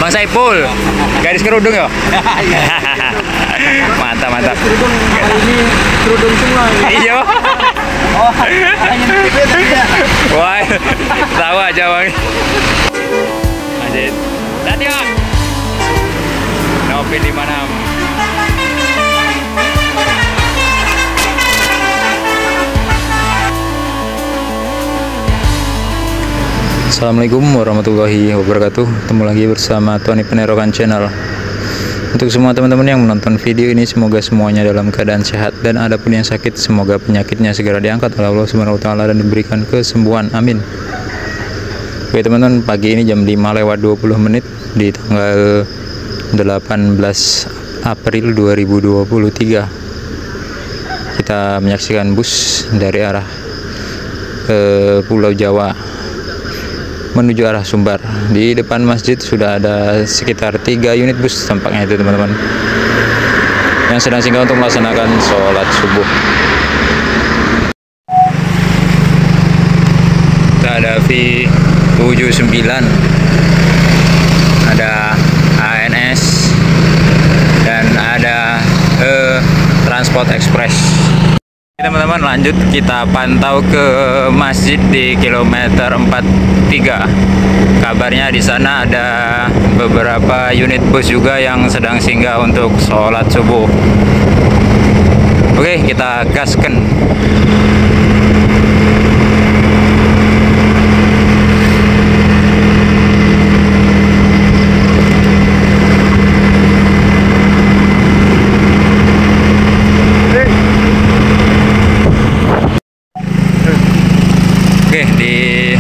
Bang Saipul, garis kerudung ya? Mantap, mantap. Kerudung hari ini kerudung semua. Iya. Oh, hanya ya. Wah, tahu aja bang. Masih. Tadi bang. Nopi 56. Assalamualaikum warahmatullahi wabarakatuh. Ketemu lagi bersama Tony Penerokan Channel. Untuk semua teman-teman yang menonton video ini, semoga semuanya dalam keadaan sehat, dan adapun yang sakit, semoga penyakitnya segera diangkat oleh Allah Subhanahu wa taala dan diberikan kesembuhan. Amin. Oke teman-teman, pagi ini jam 5:20 di tanggal 18 April 2023. Kita menyaksikan bus dari arah Pulau Jawa menuju arah Sumbar. Di depan masjid sudah ada sekitar 3 unit bus tampaknya itu teman-teman, yang sedang singgah untuk melaksanakan sholat subuh. Kita ada V79, ada ANS, dan ada Transport Express. Teman-teman, lanjut kita pantau ke masjid di kilometer 43. Kabarnya di sana ada beberapa unit bus juga yang sedang singgah untuk sholat subuh. Oke, kita gaskan. Oke, di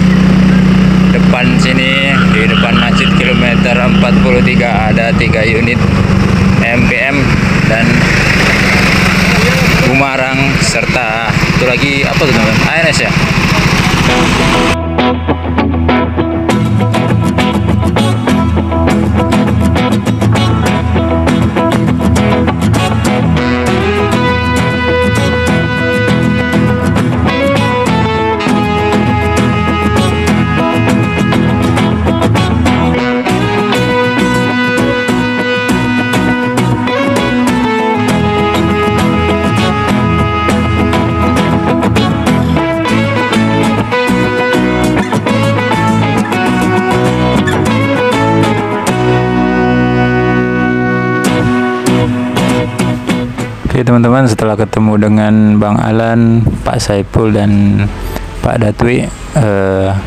depan sini, di depan masjid kilometer 43 ada 3 unit MBM dan Gumarang, serta itu lagi apa tuh teman-teman? ANS ya. Oke teman-teman, setelah ketemu dengan Bang Alan, Pak Saipul, dan Pak Datwi,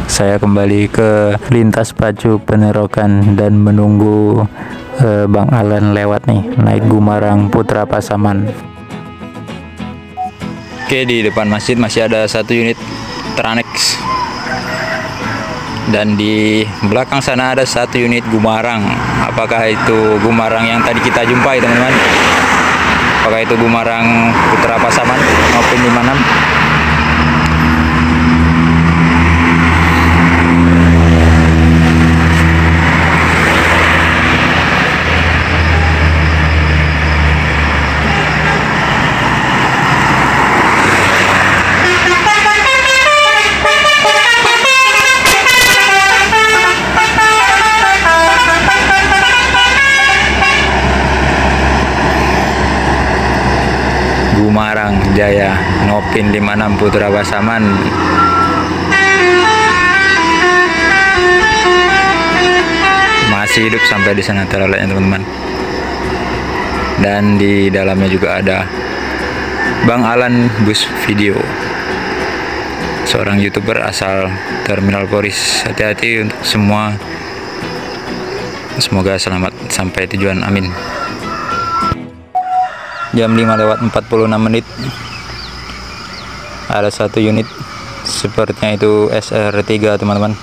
saya kembali ke lintas pacu Penerokan dan menunggu Bang Alan lewat nih, naik Gumarang Putra Pasaman. Oke, di depan masjid masih ada 1 unit Tranex, dan di belakang sana ada 1 unit Gumarang. Apakah itu Gumarang yang tadi kita jumpai teman-teman? Apakah itu Gumarang Putra Pasaman maupun 56? Gumarang Jaya Nopin 56 Putra Pasaman. Masih hidup sampai di sana toiletnya teman-teman. Dan di dalamnya juga ada Bang Alan Bus Video, seorang YouTuber asal Terminal Poris. Hati-hati untuk semua. Semoga selamat sampai tujuan. Amin. Jam 5:46 ada 1 unit, sepertinya itu SR3 teman-teman.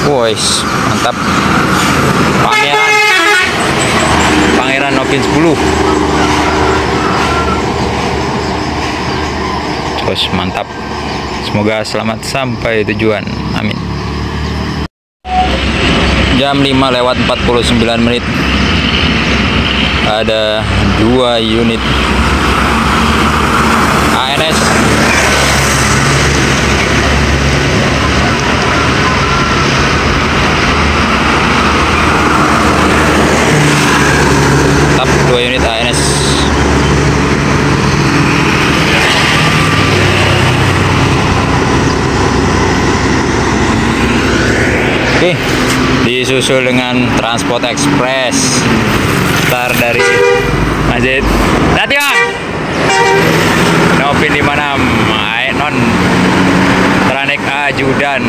Wois, mantap. Pangeran Nopin 10. Bos, mantap. Semoga selamat sampai tujuan. Amin. Jam 5:49 ada 2 unit ANS. Tetap 2 unit ANS. Oke, disusul dengan Transport Express. Start dari Masjid Latihan. Novin 56, non Tranek Ajudan.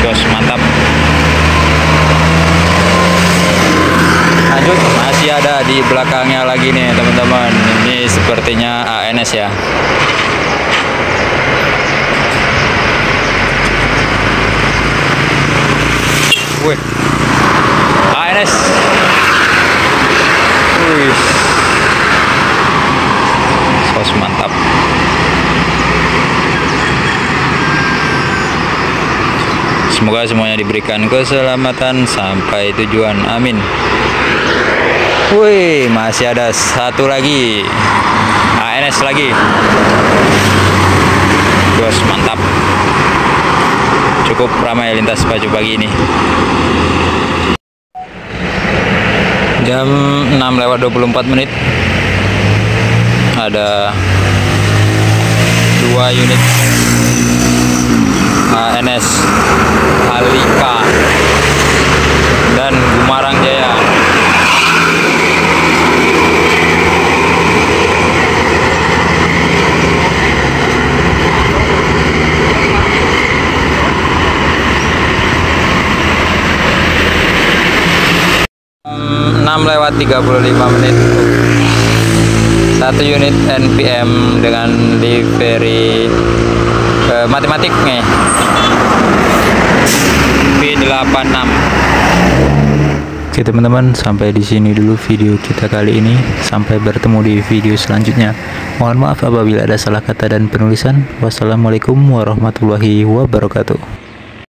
Jos mantap. Lanjut, masih ada di belakangnya lagi nih teman-teman. Ini sepertinya ANS ya. Wih, ANS. Wih, sos mantap. Semoga semuanya diberikan keselamatan sampai tujuan, amin. Wih, masih ada satu lagi ANS lagi. Jos mantap. Cukup ramai lintas pagi ini. Jam 6:24 ada 2 unit ANS Alika dan Gumarang Jaya. Jam 6:35 1 unit NPM dengan livery matematik nih B86. Oke teman-teman, sampai di sini dulu video kita kali ini. Sampai bertemu di video selanjutnya. Mohon maaf apabila ada salah kata dan penulisan. Wassalamualaikum warahmatullahi wabarakatuh.